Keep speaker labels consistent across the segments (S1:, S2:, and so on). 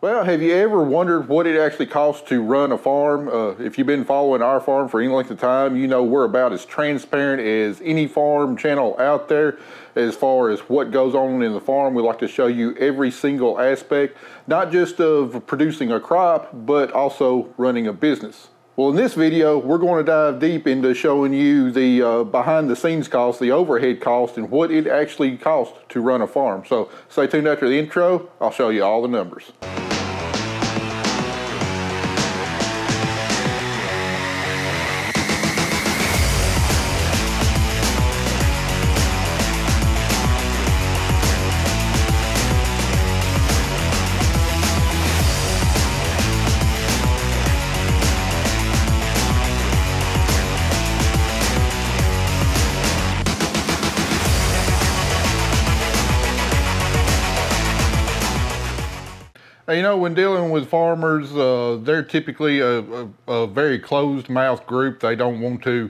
S1: Well, have you ever wondered what it actually costs to run a farm? If you've been following our farm for any length of time, you know we're about as transparent as any farm channel out there as far as what goes on in the farm. We like to show you every single aspect, not just of producing a crop, but also running a business. Well, in this video, we're going to dive deep into showing you the behind the scenes cost, the overhead cost, and what it actually costs to run a farm. So stay tuned after the intro. I'll show you all the numbers. You know, when dealing with farmers, they're typically a very closed-mouthed group. They don't want to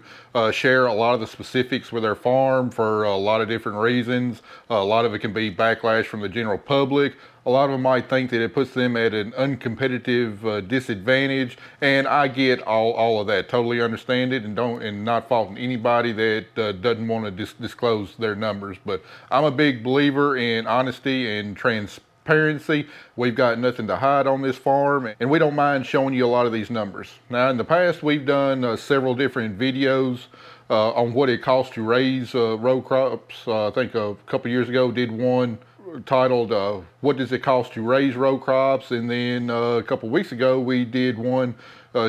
S1: share a lot of the specifics with their farm for a lot of different reasons. A lot of it can be backlash from the general public. A lot of them might think that it puts them at an uncompetitive disadvantage, and I get all of that. Totally understand it, and not faulting anybody that doesn't want to disclose their numbers. But I'm a big believer in honesty and transparency. We've got nothing to hide on this farm, and we don't mind showing you a lot of these numbers. Now, in the past, we've done several different videos on what it costs to raise row crops. I think a couple years ago did one titled what does it cost to raise row crops, and then a couple weeks ago we did one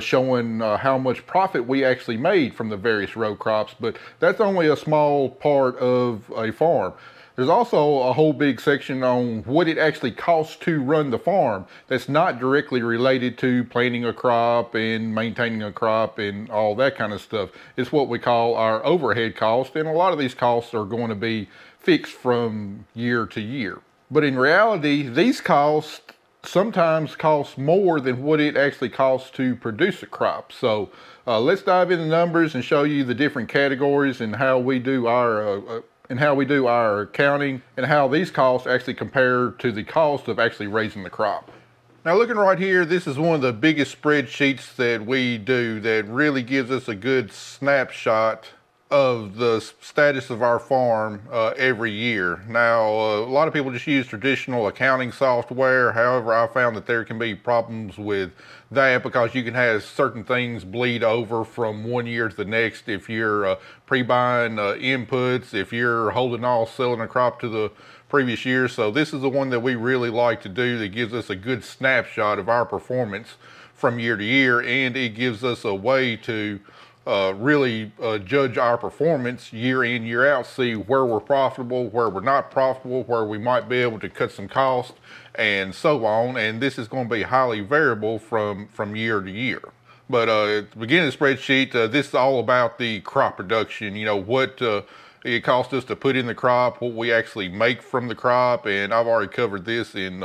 S1: showing how much profit we actually made from the various row crops. But that's only a small part of a farm. There's also a whole big section on what it actually costs to run the farm that's not directly related to planting a crop and maintaining a crop and all that kind of stuff. It's what we call our overhead cost, and a lot of these costs are going to be fixed from year to year. But in reality, these costs sometimes cost more than what it actually costs to produce a crop. So let's dive into the numbers and show you the different categories and how we do our accounting, and how these costs actually compare to the cost of actually raising the crop. Now, looking right here, this is one of the biggest spreadsheets that we do that really gives us a good snapshot of the status of our farm every year. Now, a lot of people just use traditional accounting software. However, I found that there can be problems with that because you can have certain things bleed over from one year to the next if you're pre-buying inputs, if you're holding off selling a crop to the previous year. So this is the one that we really like to do that gives us a good snapshot of our performance from year to year, and it gives us a way to really judge our performance year in, year out, see where we're profitable, where we're not profitable, where we might be able to cut some cost, and so on. And this is going to be highly variable from year to year. But at the beginning of the spreadsheet, this is all about the crop production. You know, what it costs us to put in the crop, what we actually make from the crop, and I've already covered this in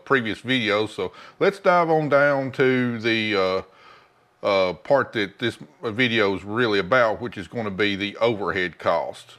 S1: previous videos. So let's dive on down to the part that this video is really about, which is going to be the overhead cost.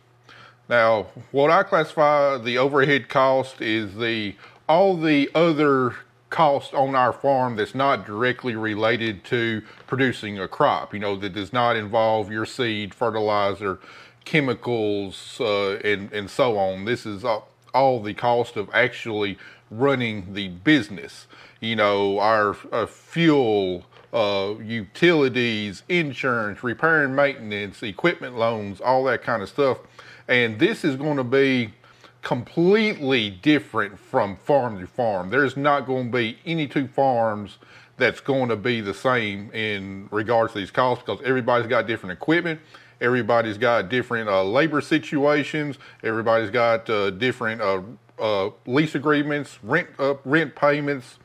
S1: Now, what I classify the overhead cost is all the other costs on our farm that's not directly related to producing a crop. You know, that does not involve your seed, fertilizer, chemicals, and so on. This is all the cost of actually running the business. You know, our fuel, utilities, insurance, repair and maintenance, equipment loans, all that kind of stuff. And this is going to be completely different from farm to farm. There's not going to be any two farms that's going to be the same in regards to these costs, because everybody's got different equipment, everybody's got different labor situations, everybody's got different lease agreements, rent payments,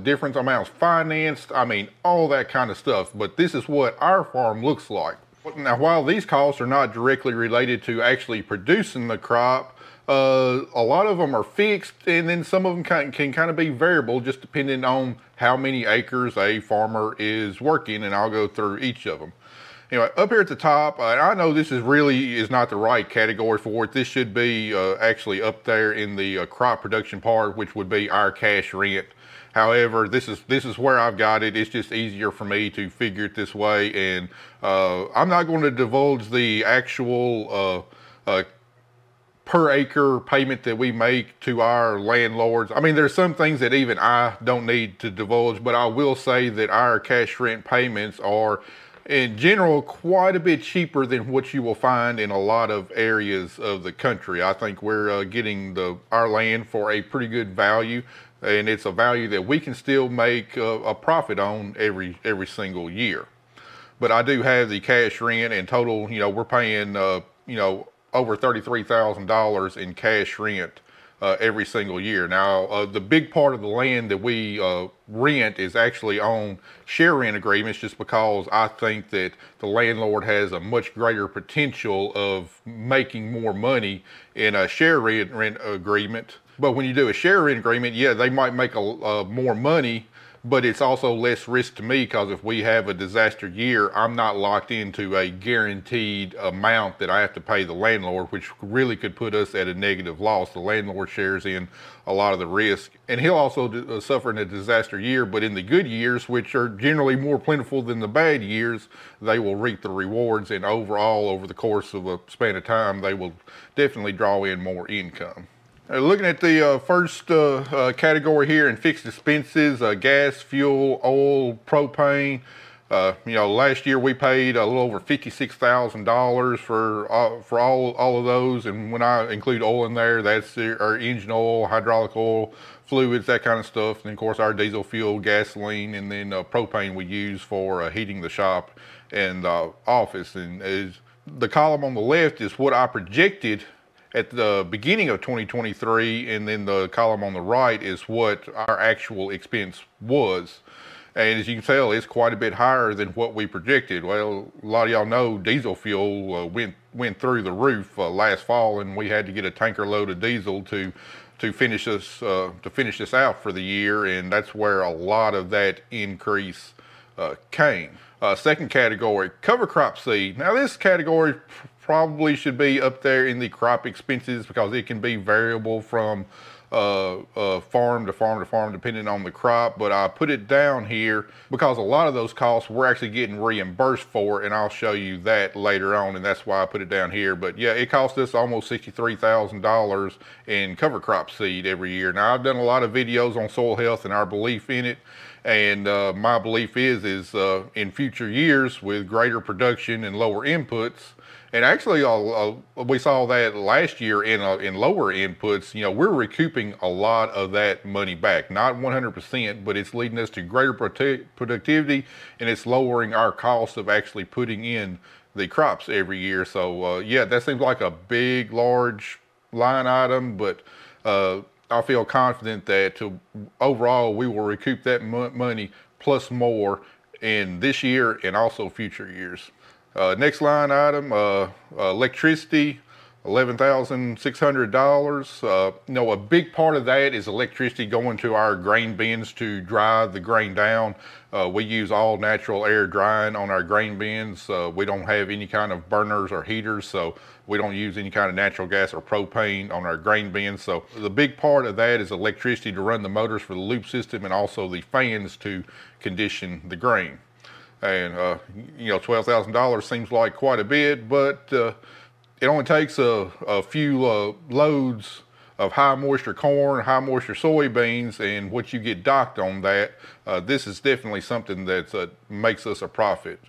S1: different amounts financed, I mean, all that kind of stuff. But this is what our farm looks like. Now, while these costs are not directly related to actually producing the crop, a lot of them are fixed, and then some of them can kind of be variable, just depending on how many acres a farmer is working, and I'll go through each of them. Anyway, up here at the top, and I know this is not the right category for it. This should be actually up there in the crop production part, which would be our cash rent. However, this is where I've got it. It's just easier for me to figure it this way, and I'm not going to divulge the actual per acre payment that we make to our landlords. I mean, there's some things that even I don't need to divulge, but I will say that our cash rent payments are in general quite a bit cheaper than what you will find in a lot of areas of the country. I think we're getting our land for a pretty good value, and it's a value that we can still make a profit on every single year. But I do have the cash rent, and total, we're paying over $33,000 in cash rent every single year. Now, the big part of the land that we rent is actually on share rent agreements, just because I think that the landlord has a much greater potential of making more money in a share rent agreement. But when you do a share rent agreement, yeah, they might make more money, but it's also less risk to me, because if we have a disaster year, I'm not locked into a guaranteed amount that I have to pay the landlord, which really could put us at a negative loss. The landlord shares in a lot of the risk, and he'll also suffer in a disaster year, but in the good years, which are generally more plentiful than the bad years, they will reap the rewards, and overall, over the course of a span of time, they will definitely draw in more income. Looking at the first category here in fixed expenses, gas, fuel, oil, propane. Last year we paid a little over $56,000 for all of those, and when I include oil in there, that's our engine oil, hydraulic oil, fluids, that kind of stuff, and of course our diesel fuel, gasoline, and then propane we use for heating the shop and office. And the column on the left is what I projected at the beginning of 2023, and then the column on the right is what our actual expense was. And as you can tell, it's quite a bit higher than what we projected. Well, a lot of y'all know diesel fuel went through the roof last fall, and we had to get a tanker load of diesel to finish this out for the year, and that's where a lot of that increase came. Second category, cover crop seed. Now this category probably should be up there in the crop expenses, because it can be variable from farm to farm to farm depending on the crop, but I put it down here because a lot of those costs we're actually getting reimbursed for, and I'll show you that later on, and that's why I put it down here. But yeah, it cost us almost $63,000 in cover crop seed every year. Now I've done a lot of videos on soil health and our belief in it, and my belief is in future years with greater production and lower inputs. And actually, we saw that last year in lower inputs. We're recouping a lot of that money back. Not 100%, but it's leading us to greater productivity, and it's lowering our cost of actually putting in the crops every year. So yeah, that seems like a big, large line item, but I feel confident that overall we will recoup that money plus more in this year and also future years. Next line item, electricity, $11,600. A big part of that is electricity going to our grain bins to dry the grain down. We use all natural air drying on our grain bins. We don't have any kind of burners or heaters, so we don't use any kind of natural gas or propane on our grain bins. So the big part of that is electricity to run the motors for the loop system, and also the fans to condition the grain. And $12,000 seems like quite a bit, but it only takes a few loads of high moisture corn, high moisture soybeans, and what you get docked on that. This is definitely something that makes us a profit.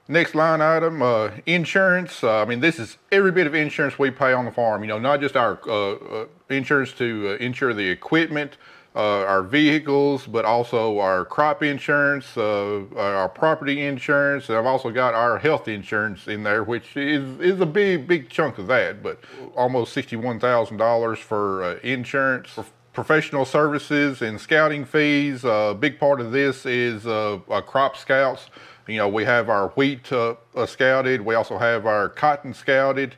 S1: Next line item, insurance. I mean, this is every bit of insurance we pay on the farm. Not just our insurance to insure the equipment, our vehicles, but also our crop insurance, our property insurance, and I've also got our health insurance in there, which is a big chunk of that, but almost $61,000 for insurance. For professional services and scouting fees, a big part of this is crop scouts. We have our wheat scouted, we also have our cotton scouted,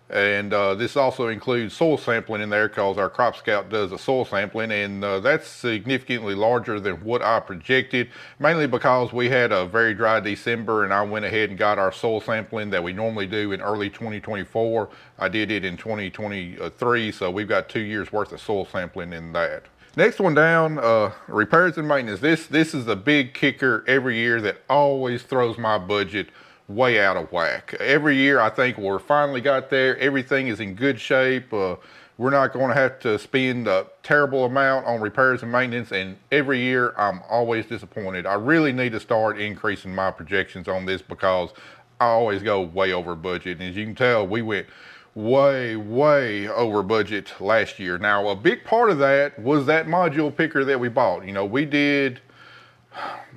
S1: And this also includes soil sampling in there because our Crop Scout does a soil sampling, and that's significantly larger than what I projected, mainly because we had a very dry December and I went ahead and got our soil sampling that we normally do in early 2024. I did it in 2023, so we've got 2 years worth of soil sampling in that. Next one down, repairs and maintenance. This is the big kicker every year that always throws my budget way out of whack. Every year I think we're finally got there. Everything is in good shape. We're not going to have to spend a terrible amount on repairs and maintenance, and every year I'm always disappointed. I really need to start increasing my projections on this because I always go way over budget. And as you can tell, we went way over budget last year. Now, a big part of that was that module picker that we bought. You know, we did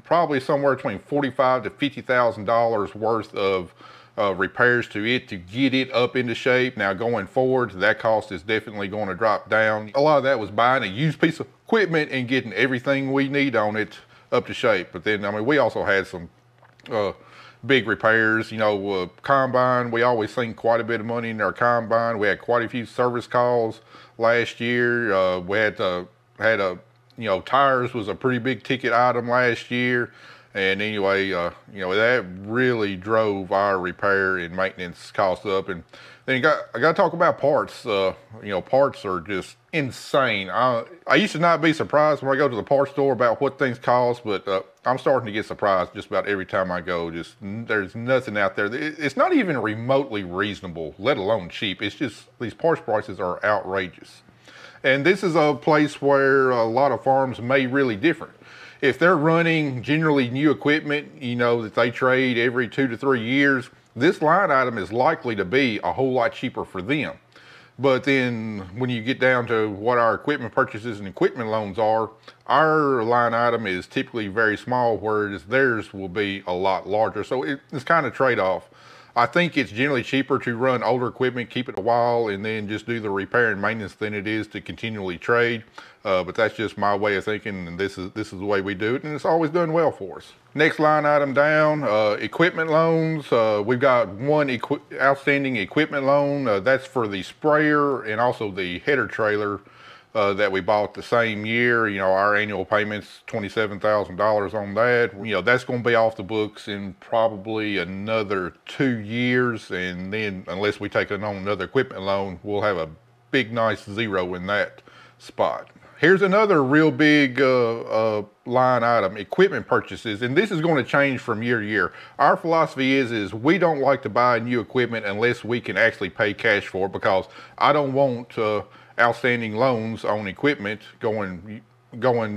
S1: probably somewhere between $45,000 to $50,000 worth of repairs to it to get it up into shape. Now going forward, that cost is definitely going to drop down. A lot of that was buying a used piece of equipment and getting everything we need on it up to shape. But then, I mean, we also had some big repairs. You know, combine, we always sink quite a bit of money in our combine. We had quite a few service calls last year. We had a you know, tires was a pretty big ticket item last year. And anyway, you know, that really drove our repair and maintenance costs up. And then I got to talk about parts. You know, parts are just insane. I used to not be surprised when I go to the parts store about what things cost, but I'm starting to get surprised just about every time I go. Just there's nothing out there. It's not even remotely reasonable, let alone cheap. It's just these parts prices are outrageous. And this is a place where a lot of farms may really differ. If they're running generally new equipment, you know, that they trade every 2 to 3 years, this line item is likely to be a whole lot cheaper for them. But then when you get down to what our equipment purchases and equipment loans are, our line item is typically very small, whereas theirs will be a lot larger. So it's kind of trade-off. I think it's generally cheaper to run older equipment, keep it a while, and then just do the repair and maintenance than it is to continually trade. But that's just my way of thinking, and this is the way we do it, and it's always done well for us. Next line item down, equipment loans. We've got one outstanding equipment loan. That's for the sprayer and also the header trailer that we bought the same year. You know, our annual payment's $27,000 on that. You know, that's going to be off the books in probably another 2 years, and then unless we take on another equipment loan, we'll have a big nice zero in that spot. Here's another real big line item, equipment purchases, and this is going to change from year to year. Our philosophy is we don't like to buy new equipment unless we can actually pay cash for it, because I don't want outstanding loans on equipment going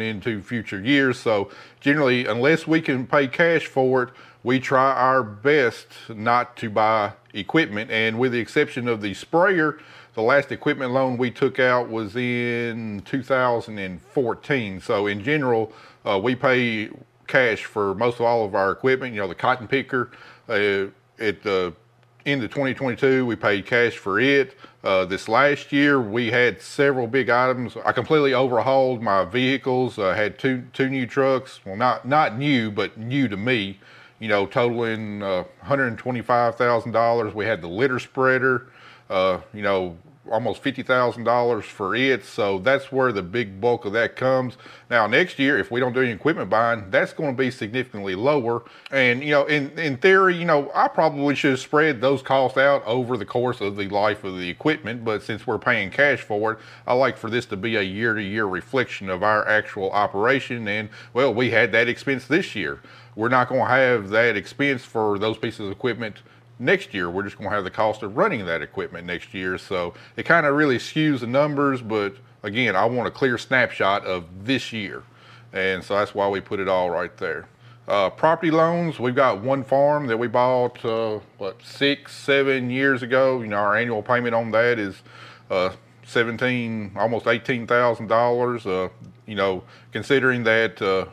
S1: into future years. So generally, unless we can pay cash for it, we try our best not to buy equipment. And with the exception of the sprayer, the last equipment loan we took out was in 2014. So in general, we pay cash for most of all of our equipment. You know, the cotton picker, at the end of 2022, we paid cash for it. This last year, we had several big items. I completely overhauled my vehicles. I had two new trucks. Well, not new, but new to me. You know, totaling $125,000. We had the litter spreader. You know, almost $50,000 for it. So that's where the big bulk of that comes. Now next year, if we don't do any equipment buying, that's going to be significantly lower. And you know, in theory, you know, I probably should spread those costs out over the course of the life of the equipment. But since we're paying cash for it, I like for this to be a year-to-year reflection of our actual operation. And well, we had that expense this year. We're not going to have that expense for those pieces of equipment next year. We're just going to have the cost of running that equipment next year. So it kind of really skews the numbers, but again, I want a clear snapshot of this year. And so that's why we put it all right there. Property loans, we've got one farm that we bought, 6-7 years ago. You know, our annual payment on that is almost $18,000. You know, considering that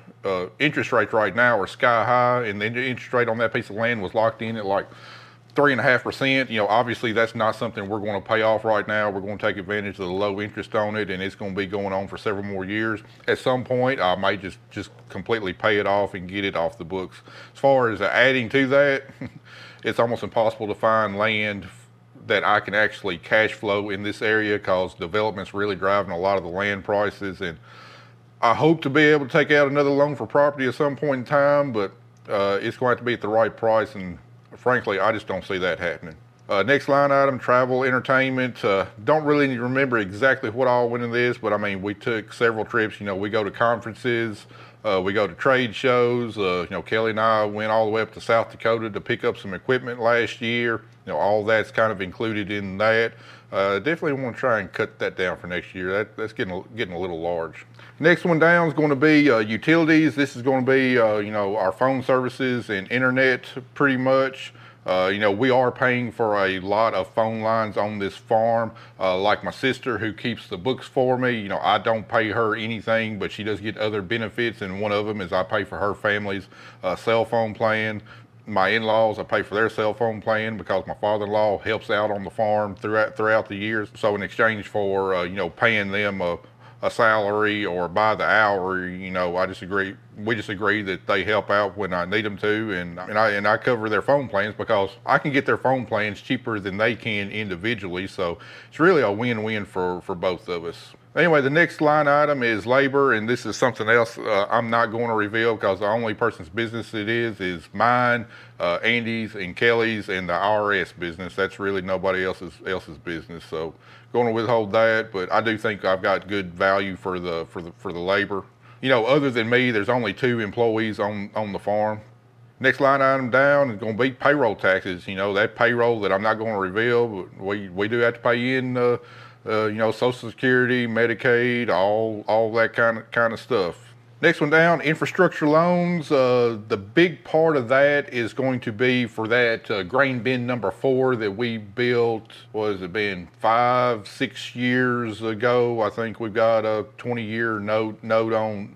S1: interest rates right now are sky high, and the interest rate on that piece of land was locked in at like 3.5%. You know, obviously that's not something we're going to pay off right now. We're going to take advantage of the low interest on it, and it's going to be going on for several more years. At some point, I might just completely pay it off and get it off the books. As far as adding to that, it's almost impossible to find land that I can actually cash flow in this area, because development's really driving a lot of the land prices. And I hope to be able to take out another loan for property at some point in time, but it's going to have to be at the right price, and frankly, I just don't see that happening. Next line item, travel, entertainment. Don't really remember exactly what all went into this, but I mean, we took several trips. You know, we go to conferences, we go to trade shows. You know, Kelly and I went all the way up to South Dakota to pick up some equipment last year. You know, all that's kind of included in that. Definitely want to try and cut that down for next year. That's getting a little large. Next one down is going to be utilities. This is going to be you know, our phone services and internet, pretty much. You know, we are paying for a lot of phone lines on this farm. Like my sister, who keeps the books for me, you know, I don't pay her anything, but she does get other benefits, and one of them is I pay for her family's cell phone plan. My in-laws, I pay for their cell phone plan because my father-in-law helps out on the farm throughout the years. So in exchange for you know, paying them a salary or by the hour, you know, we just agree that they help out when I need them to, and I cover their phone plans because I can get their phone plans cheaper than they can individually. So it's really a win-win for both of us. Anyway, the next line item is labor, and this is something else I'm not going to reveal because the only person's business it is mine, Andy's and Kelly's, and the IRS business. That's really nobody else's business. So going to withhold that, but I do think I've got good value for the labor. You know, other than me, there's only 2 employees on the farm. Next line item down is going to be payroll taxes. You know, that payroll that I'm not going to reveal, but we do have to pay in you know, Social Security, Medicaid, all that kind of stuff. Next one down, infrastructure loans. The big part of that is going to be for that grain bin number 4 that we built, what has it been, 5-6 years ago. I think we've got a 20-year note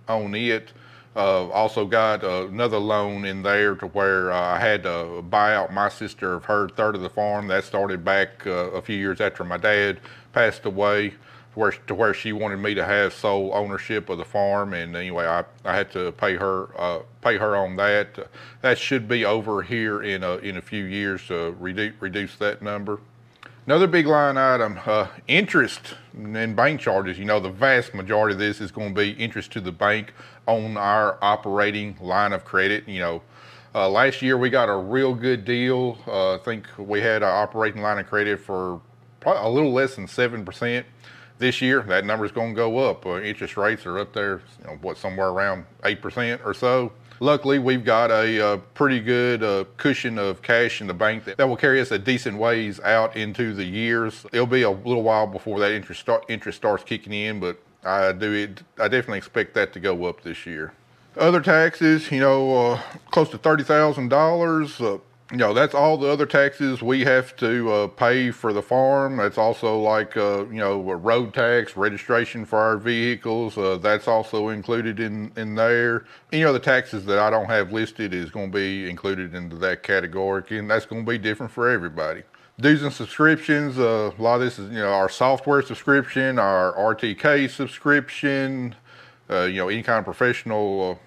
S1: on it. Also got another loan in there to where I had to buy out my sister of her third of the farm. That started back a few years after my dad passed away, to where she wanted me to have sole ownership of the farm. And anyway, I had to pay her on that. That should be over here in a few years to reduce that number. Another big line item, interest and bank charges. You know, the vast majority of this is going to be interest to the bank on our operating line of credit. You know, last year we got a real good deal. I think we had an operating line of credit for probably a little less than 7%. This year, that number is going to go up. Interest rates are up there, you know, somewhere around 8% or so. Luckily, we've got a pretty good cushion of cash in the bank that will carry us a decent ways out into the years. It'll be a little while before that interest starts kicking in, but I definitely expect that to go up this year. Other taxes, you know, close to $30,000. You know, that's all the other taxes we have to pay for the farm. That's also like, you know, a road tax, registration for our vehicles. That's also included in there. You know, the taxes that I don't have listed is going to be included into that category, and that's going to be different for everybody. Dues and subscriptions, a lot of this is, you know, our software subscription, our RTK subscription, you know, any kind of professional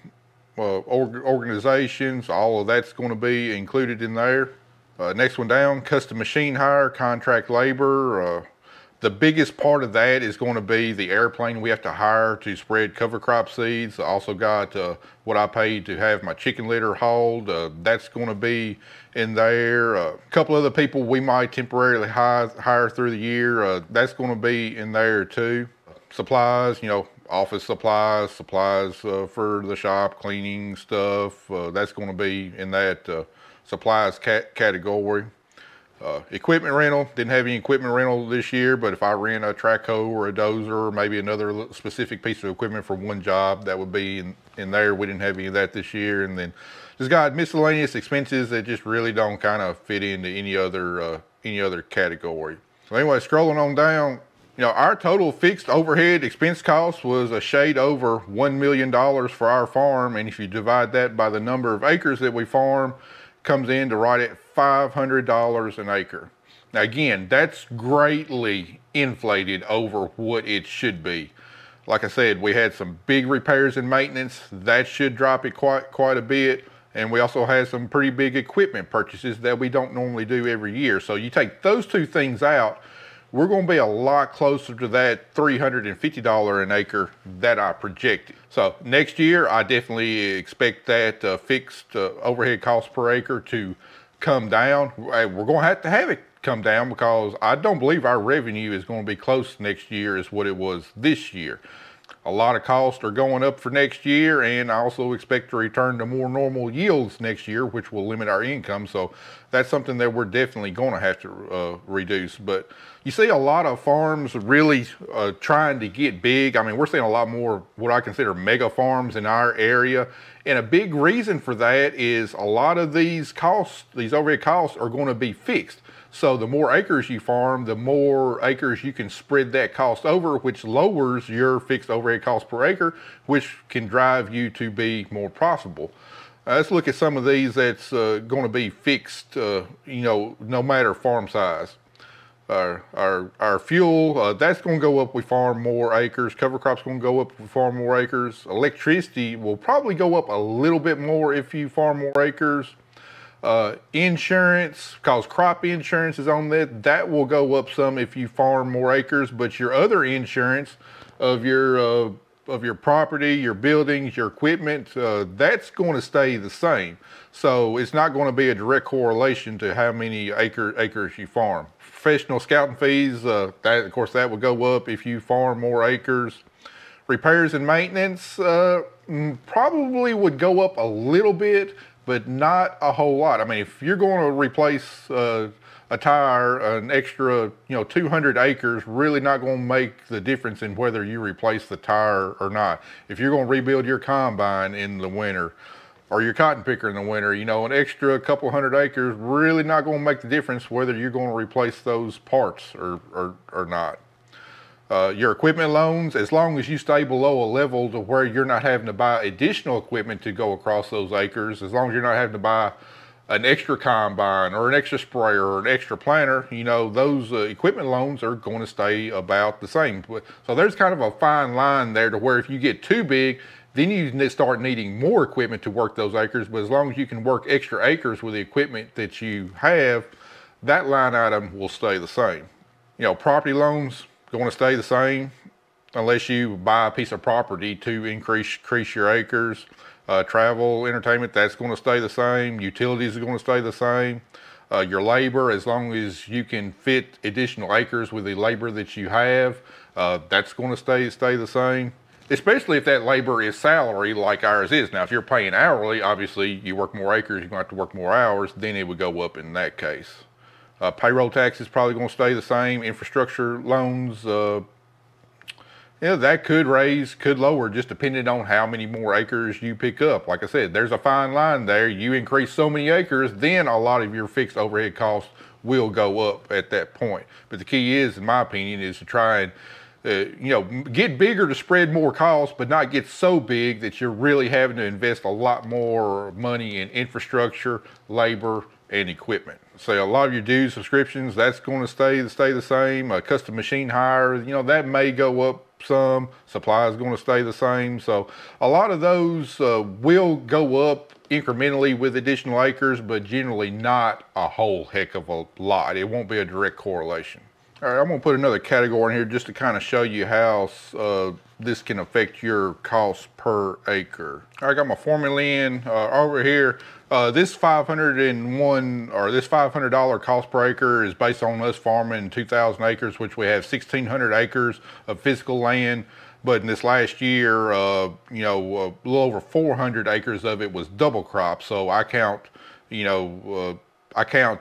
S1: organizations, all of that's going to be included in there. Next one down, custom machine hire, contract labor. The biggest part of that is going to be the airplane we have to hire to spread cover crop seeds. I also got what I paid to have my chicken litter hauled. That's going to be in there. A couple other people we might temporarily hire through the year. That's going to be in there too. Supplies, you know, office supplies for the shop, cleaning stuff. That's going to be in that supplies category. Equipment rental, didn't have any equipment rental this year, but if I rent a track hoe or a dozer or maybe another specific piece of equipment for one job, that would be in there. We didn't have any of that this year. And then just got miscellaneous expenses that just really don't kind of fit into any other category. So anyway, scrolling on down, you know, our total fixed overhead expense cost was a shade over $1 million for our farm. And if you divide that by the number of acres that we farm, comes in to right at $500 an acre. Now again, that's greatly inflated over what it should be. Like I said, we had some big repairs and maintenance. That should drop it quite a bit. And we also had some pretty big equipment purchases that we don't normally do every year. So you take those two things out, we're going to be a lot closer to that $350 an acre that I projected. So next year, I definitely expect that fixed overhead cost per acre to come down. We're going to have it come down because I don't believe our revenue is going to be close next year as what it was this year. A lot of costs are going up for next year, and I also expect to return to more normal yields next year, which will limit our income. So that's something that we're definitely going to have to reduce. But you see a lot of farms really trying to get big. I mean, we're seeing a lot more what I consider mega farms in our area. And a big reason for that is a lot of these costs, these overhead costs, are going to be fixed. So the more acres you farm, the more acres you can spread that cost over, which lowers your fixed overhead cost per acre, which can drive you to be more profitable. Let's look at some of these that's going to be fixed, you know, no matter farm size. Our fuel, that's going to go up if we farm more acres. Cover crops going to go up if we farm more acres. Electricity will probably go up a little bit more if you farm more acres. Insurance, because crop insurance is on that will go up some if you farm more acres, but your other insurance of your property, your buildings, your equipment, that's going to stay the same. So it's not going to be a direct correlation to how many acres you farm. Professional scouting fees, that of course that will go up if you farm more acres. Repairs and maintenance probably would go up a little bit, but not a whole lot. I mean, if you're going to replace a tire, an extra, 200 acres, really not going to make the difference in whether you replace the tire or not. If you're going to rebuild your combine in the winter, or your cotton picker in the winter, an extra couple hundred acres, really not going to make the difference whether you're going to replace those parts or not. Your equipment loans, as long as you stay below a level to where you're not having to buy additional equipment to go across those acres, as long as you're not having to buy an extra combine or an extra sprayer or an extra planter, those equipment loans are going to stay about the same. So there's kind of a fine line there to where if you get too big, then you start needing more equipment to work those acres. But as long as you can work extra acres with the equipment that you have, that line item will stay the same. Property loans, going to stay the same unless you buy a piece of property to increase your acres. Travel, entertainment, that's going to stay the same. Utilities are going to stay the same. Your labor, as long as you can fit additional acres with the labor that you have, that's going to stay the same. Especially if that labor is salary like ours is. Now, if you're paying hourly, obviously you work more acres, you're going to have to work more hours, then it would go up in that case. Payroll taxes probably going to stay the same. Infrastructure loans, that could lower just depending on how many more acres you pick up. Like I said, there's a fine line there. You increase so many acres, then a lot of your fixed overhead costs will go up at that point. But the key is, in my opinion, is to try and get bigger to spread more costs, but not get so big that you're really having to invest a lot more money in infrastructure, labor, and equipment. So a lot of your dues, subscriptions, that's going to stay the same. Custom machine hire, that may go up some. Supply is going to stay the same. So a lot of those will go up incrementally with additional acres, but generally not a whole heck of a lot. It won't be a direct correlation. All right, I'm going to put another category in here just to kind of show you how this can affect your cost per acre. All right, I got my formula in over here. This $500 cost per acre is based on us farming 2,000 acres, which we have 1,600 acres of physical land. But in this last year, a little over 400 acres of it was double crop. So I count,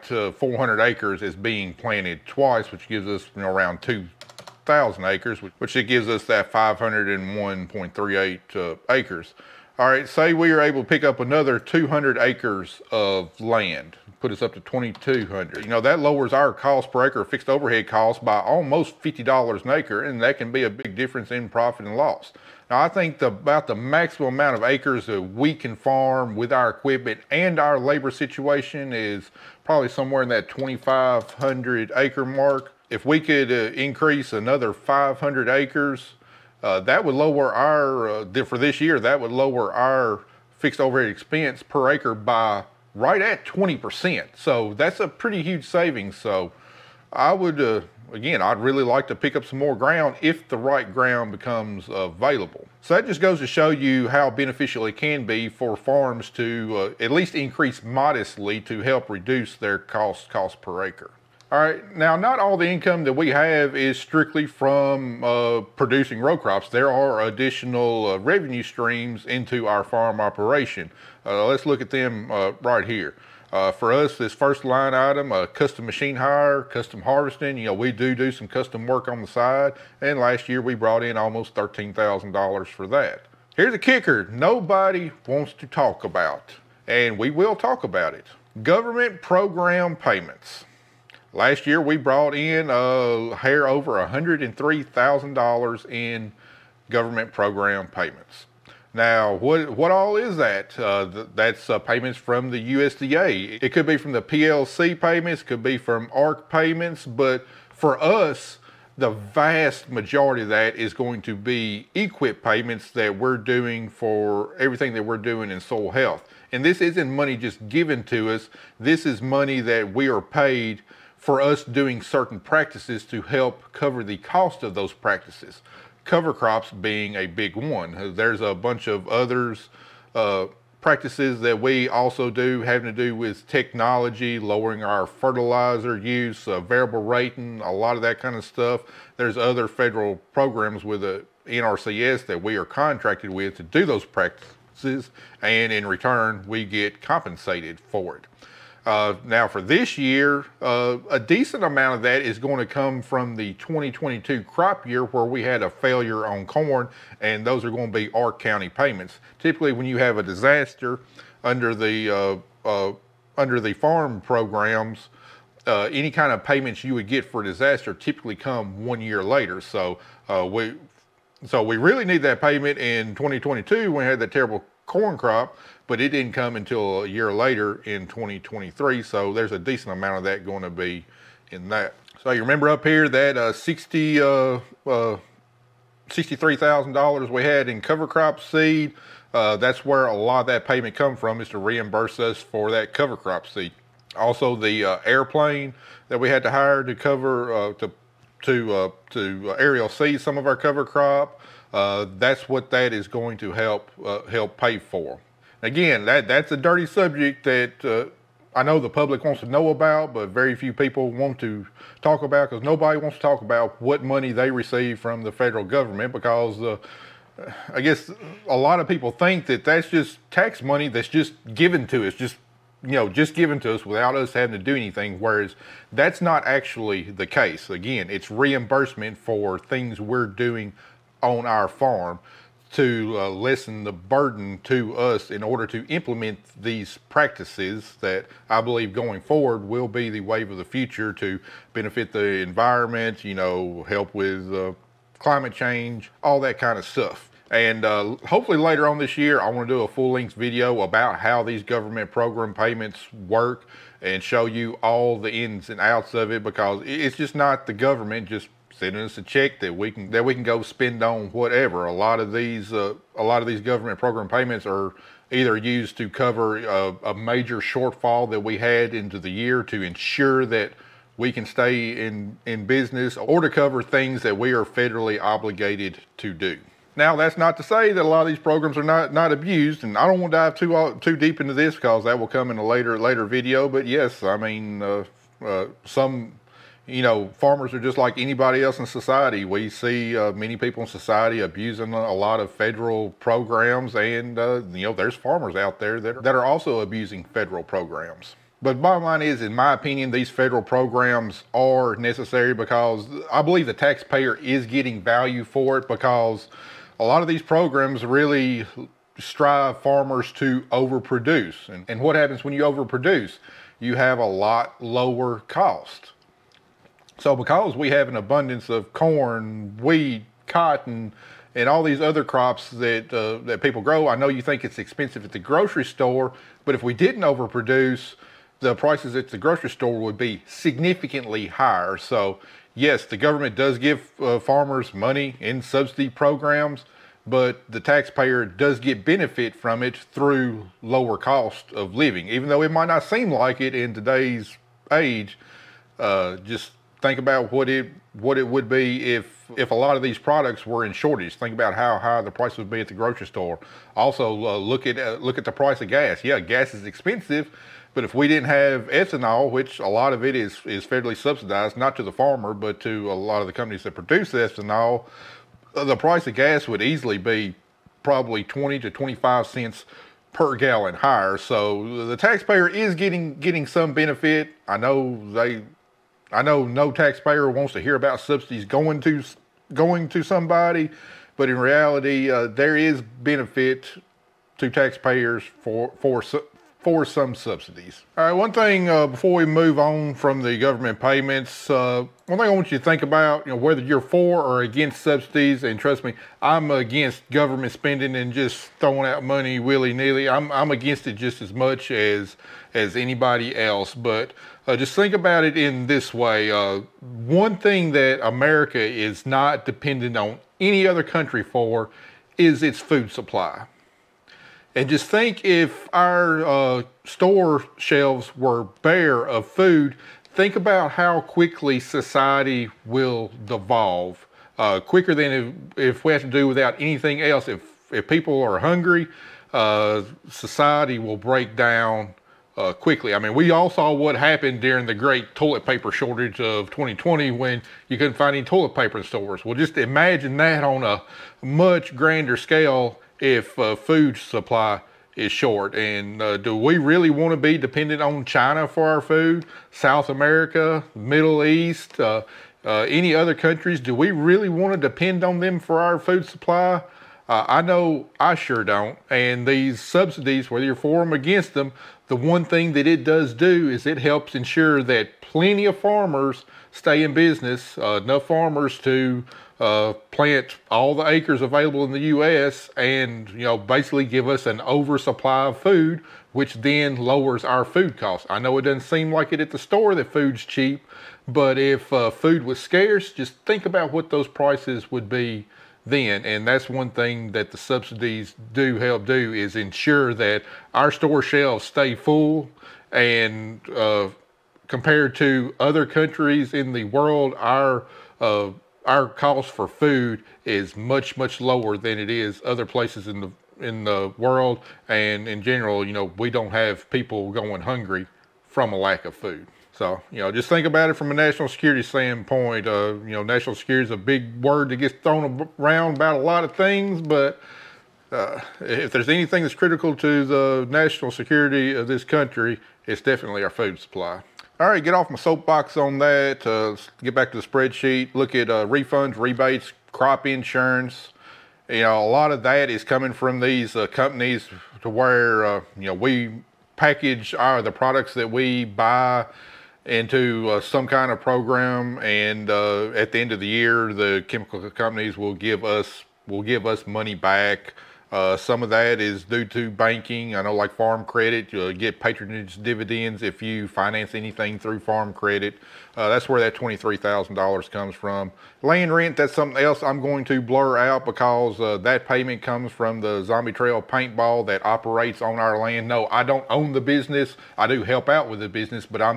S1: 400 acres as being planted twice, which gives us around 2,000 acres, which it gives us that 501.38 acres. All right, say we are able to pick up another 200 acres of land, put us up to 2,200. That lowers our cost per acre, fixed overhead cost, by almost $50 an acre, and that can be a big difference in profit and loss. Now, I think about the maximum amount of acres that we can farm with our equipment and our labor situation is probably somewhere in that 2,500 acre mark. If we could increase another 500 acres, that would lower our, for this year, that would lower our fixed overhead expense per acre by right at 20%. So that's a pretty huge savings. So I would, again, I'd really like to pick up some more ground if the right ground becomes available. So that just goes to show you how beneficial it can be for farms to at least increase modestly to help reduce their cost per acre. All right, now not all the income that we have is strictly from producing row crops. There are additional revenue streams into our farm operation. Let's look at them right here. For us, this first line item, custom machine hire, custom harvesting, we do some custom work on the side, and last year we brought in almost $13,000 for that. Here's a kicker nobody wants to talk about, and we will talk about it. Government program payments. Last year we brought in a hair over $103,000 in government program payments. Now, what all is that? That's payments from the USDA. It could be from the PLC payments, could be from ARC payments, but for us, the vast majority of that is going to be EQIP payments that we're doing for everything that we're doing in soil health. And this isn't money just given to us. This is money that we are paid for us doing certain practices to help cover the cost of those practices. Cover crops being a big one. There's a bunch of others practices that we also do having to do with technology, lowering our fertilizer use, variable rating, a lot of that kind of stuff. There's other federal programs with the NRCS that we are contracted with to do those practices, and in return we get compensated for it. Now for this year, a decent amount of that is going to come from the 2022 crop year where we had a failure on corn, and those are going to be ARC County payments. Typically when you have a disaster under the farm programs, any kind of payments you would get for a disaster typically come 1 year later. So we really need that payment in 2022 when we had that terrible corn crop, but it didn't come until a year later in 2023. So there's a decent amount of that going to be in that. So you remember up here that $63,000 we had in cover crop seed. That's where a lot of that payment come from, is to reimburse us for that cover crop seed. Also the airplane that we had to hire to cover to aerial seed some of our cover crop. That's what that is going to help pay for. Again, that's a dirty subject that I know the public wants to know about, but very few people want to talk about, because nobody wants to talk about what money they receive from the federal government, because I guess a lot of people think that that's just tax money that's just given to us, just given to us without us having to do anything, whereas that's not actually the case. Again, it's reimbursement for things we're doing on our farm to lessen the burden to us in order to implement these practices that I believe going forward will be the wave of the future to benefit the environment, help with climate change, all that kind of stuff. And hopefully later on this year, I want to do a full-length video about how these government program payments work and show you all the ins and outs of it, because it's just not the government just sending us a check that we can go spend on whatever. A lot of these government program payments are either used to cover a major shortfall that we had into the year to ensure that we can stay in business, or to cover things that we are federally obligated to do. Now, that's not to say that a lot of these programs are not abused, and I don't want to dive too deep into this because that will come in a later video. But yes, I mean, some farmers are just like anybody else in society. We see many people in society abusing a lot of federal programs, and there's farmers out there that are also abusing federal programs. But bottom line is, in my opinion, these federal programs are necessary because I believe the taxpayer is getting value for it, because a lot of these programs really strive farmers to overproduce. And what happens when you overproduce? You have a lot lower cost. So because we have an abundance of corn, wheat, cotton, and all these other crops that people grow, I know you think it's expensive at the grocery store, but if we didn't overproduce, the prices at the grocery store would be significantly higher. So yes, the government does give farmers money in subsidy programs, but the taxpayer does get benefit from it through lower cost of living, even though it might not seem like it in today's age. Just think about what it would be if a lot of these products were in shortage. Think about how high the price would be at the grocery store. Also, look at the price of gas. Yeah, gas is expensive, but if we didn't have ethanol, which a lot of it is federally subsidized, not to the farmer, but to a lot of the companies that produce ethanol, the price of gas would easily be probably 20 to 25 cents per gallon higher. So the taxpayer is getting some benefit. I know no taxpayer wants to hear about subsidies going to somebody, but in reality, there is benefit to taxpayers for some subsidies. All right, one thing before we move on from the government payments, one thing I want you to think about, whether you're for or against subsidies, and trust me, I'm against government spending and just throwing out money willy-nilly. I'm against it just as much as anybody else, but just think about it in this way. One thing that America is not dependent on any other country for is its food supply. And just think, if our store shelves were bare of food, think about how quickly society will devolve. Quicker than if we have to do without anything else. If people are hungry, society will break down quickly. I mean, we all saw what happened during the great toilet paper shortage of 2020 when you couldn't find any toilet paper in stores. Well, just imagine that on a much grander scale if food supply is short. And do we really want to be dependent on China for our food? South America, Middle East, any other countries? Do we really want to depend on them for our food supply? I know I sure don't. And these subsidies, whether you're for them or against them, the one thing that it does do is it helps ensure that plenty of farmers stay in business, enough farmers to plant all the acres available in the U.S. and basically give us an oversupply of food, which then lowers our food costs. I know it doesn't seem like it at the store that food's cheap, but if food was scarce, just think about what those prices would be then. And that's one thing that the subsidies do help do, is ensure that our store shelves stay full. And compared to other countries in the world, our cost for food is much lower than it is other places in the world. And in general, we don't have people going hungry from a lack of food. So, just think about it from a national security standpoint. National security is a big word that gets thrown around about a lot of things, but if there's anything that's critical to the national security of this country, it's definitely our food supply. All right, get off my soapbox on that. Let's get back to the spreadsheet. Look at refunds, rebates, crop insurance. A lot of that is coming from these companies, to where we package the products that we buy into some kind of program, and at the end of the year, the chemical companies will give us money back. Some of that is due to banking. I know, like Farm Credit, you'll get patronage dividends if you finance anything through Farm Credit. That's where that $23,000 comes from. Land rent, that's something else I'm going to blur out, because that payment comes from the Zombie Trail paintball that operates on our land. No, I don't own the business. I do help out with the business, but I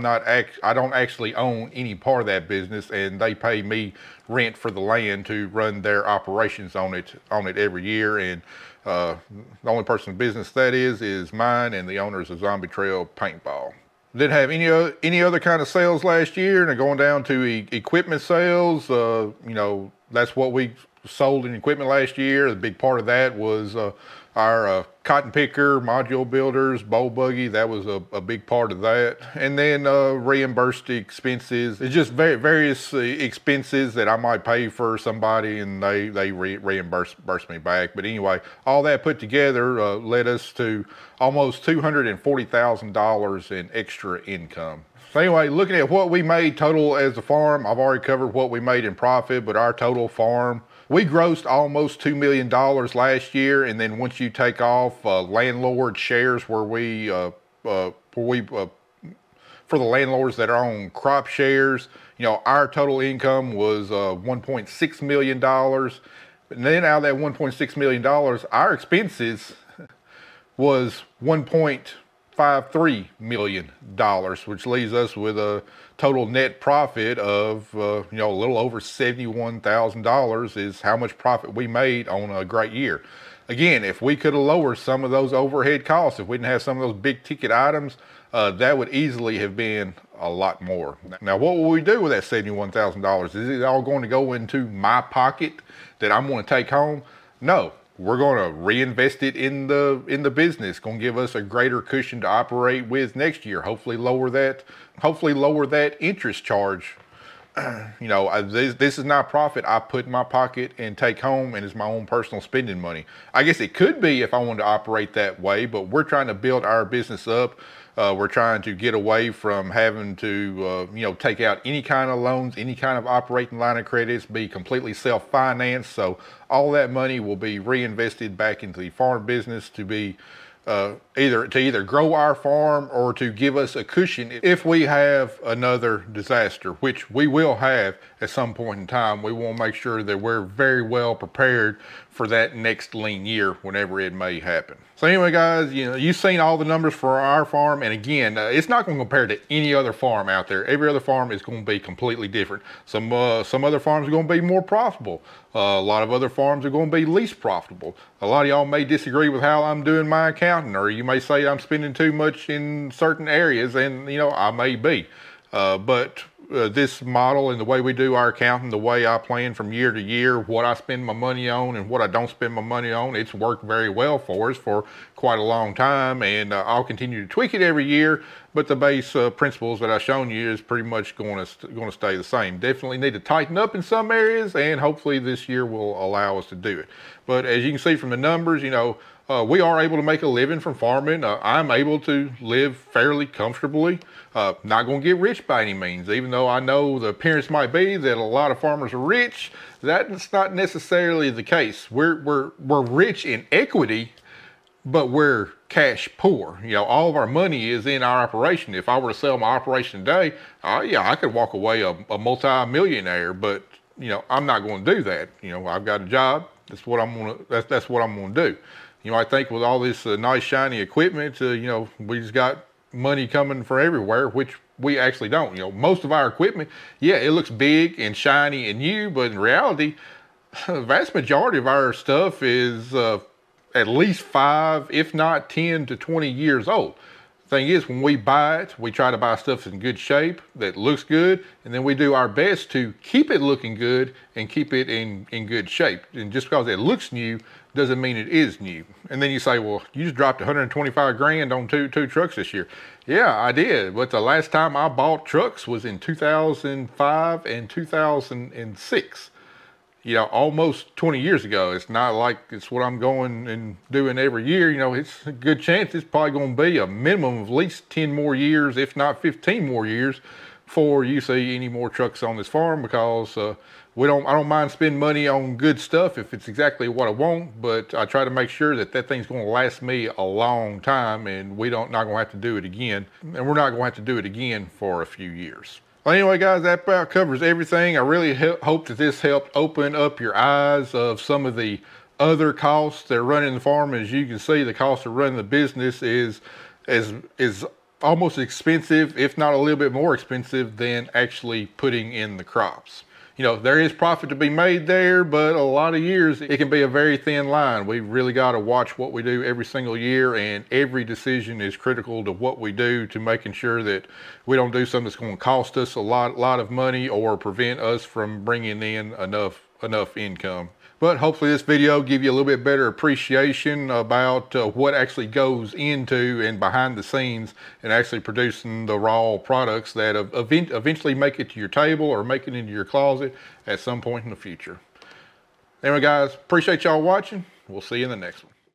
S1: don't actually own any part of that business, and they pay me rent for the land to run their operations on it every year. And the only person in business that is mine, and the owners of Zombie Trail paintball. Didn't have any other kind of sales last year, and going down to equipment sales. That's what we sold in equipment last year. The big part of that was our cotton picker, module builders, bowl buggy. That was a big part of that. And then reimbursed expenses. It's just various expenses that I might pay for somebody, and they reimburse me back. But anyway, all that put together led us to almost $240,000 in extra income. So anyway, looking at what we made total as a farm, I've already covered what we made in profit, but our total farm, we grossed almost $2 million last year. And then once you take off landlord shares, for the landlords that are on crop shares, our total income was $1.6 million. And then out of that $1.6 million, our expenses was $1.53 million, which leaves us with a total net profit of, a little over $71,000 is how much profit we made on a great year. Again, if we could have lowered some of those overhead costs, if we didn't have some of those big ticket items, that would easily have been a lot more. Now, what will we do with that $71,000? Is it all going to go into my pocket that I'm going to take home? No, we're going to reinvest it in the business. Going to give us a greater cushion to operate with next year. Hopefully lower that interest charge. This is not profit I put in my pocket and take home, and it's my own personal spending money. I guess it could be if I wanted to operate that way, but we're trying to build our business up. We're trying to get away from having to, take out any kind of loans, any kind of operating line of credits, be completely self-financed. So all that money will be reinvested back into the farm business to be either grow our farm or to give us a cushion if we have another disaster, which we will have at some point in time. We want to make sure that we're very well prepared for that next lean year whenever it may happen. So anyway, guys, you've seen all the numbers for our farm, and again, it's not going to compare to any other farm out there. Every other farm is going to be completely different. Some other farms are going to be more profitable. A lot of other farms are going to be least profitable. A lot of y'all may disagree with how I'm doing my accounting, or you may say I'm spending too much in certain areas, and I may be. But this model and the way we do our accounting, the way I plan from year to year, what I spend my money on and what I don't spend my money on, it's worked very well for us for quite a long time, and I'll continue to tweak it every year. But the base principles that I've shown you is pretty much going to stay the same. Definitely need to tighten up in some areas, and hopefully this year will allow us to do it. But as you can see from the numbers, we are able to make a living from farming. I'm able to live fairly comfortably. Not going to get rich by any means, even though I know the appearance might be that a lot of farmers are rich. That's not necessarily the case. We're rich in equity, but we're cash poor. All of our money is in our operation. If I were to sell my operation today, I could walk away a multi-millionaire, but I'm not going to do that. I've got a job. That's what I'm going to do. I think with all this nice shiny equipment, we just got money coming from everywhere, which we actually don't. Most of our equipment, yeah, it looks big and shiny and new, but in reality, the vast majority of our stuff is at least 5, if not 10 to 20 years old. Thing is, when we buy it, we try to buy stuff in good shape that looks good, and then we do our best to keep it looking good and keep it in good shape. And just because it looks new doesn't mean it is new. And then you say, well, you just dropped 125 grand on two trucks this year. Yeah, I did, but the last time I bought trucks was in 2005 and 2006. Almost 20 years ago. It's not like it's what I'm going and doing every year. It's a good chance it's probably going to be a minimum of at least 10 more years, if not 15 more years, before you see any more trucks on this farm, because I don't mind spending money on good stuff if it's exactly what I want, but I try to make sure that thing's going to last me a long time, and not going to have to do it again. And we're not going to have to do it again for a few years. Well, anyway, guys, that about covers everything. I really hope that this helped open up your eyes of some of the other costs that are running the farm. As you can see, the cost of running the business is almost expensive, if not a little bit more expensive than actually putting in the crops. There is profit to be made there, but a lot of years it can be a very thin line. We really got to watch what we do every single year, and every decision is critical to what we do, to making sure that we don't do something that's going to cost us a lot of money or prevent us from bringing in enough income. But hopefully this video give you a little bit better appreciation about what actually goes into and behind the scenes and actually producing the raw products that eventually make it to your table or make it into your closet at some point in the future. Anyway, guys, appreciate y'all watching. We'll see you in the next one.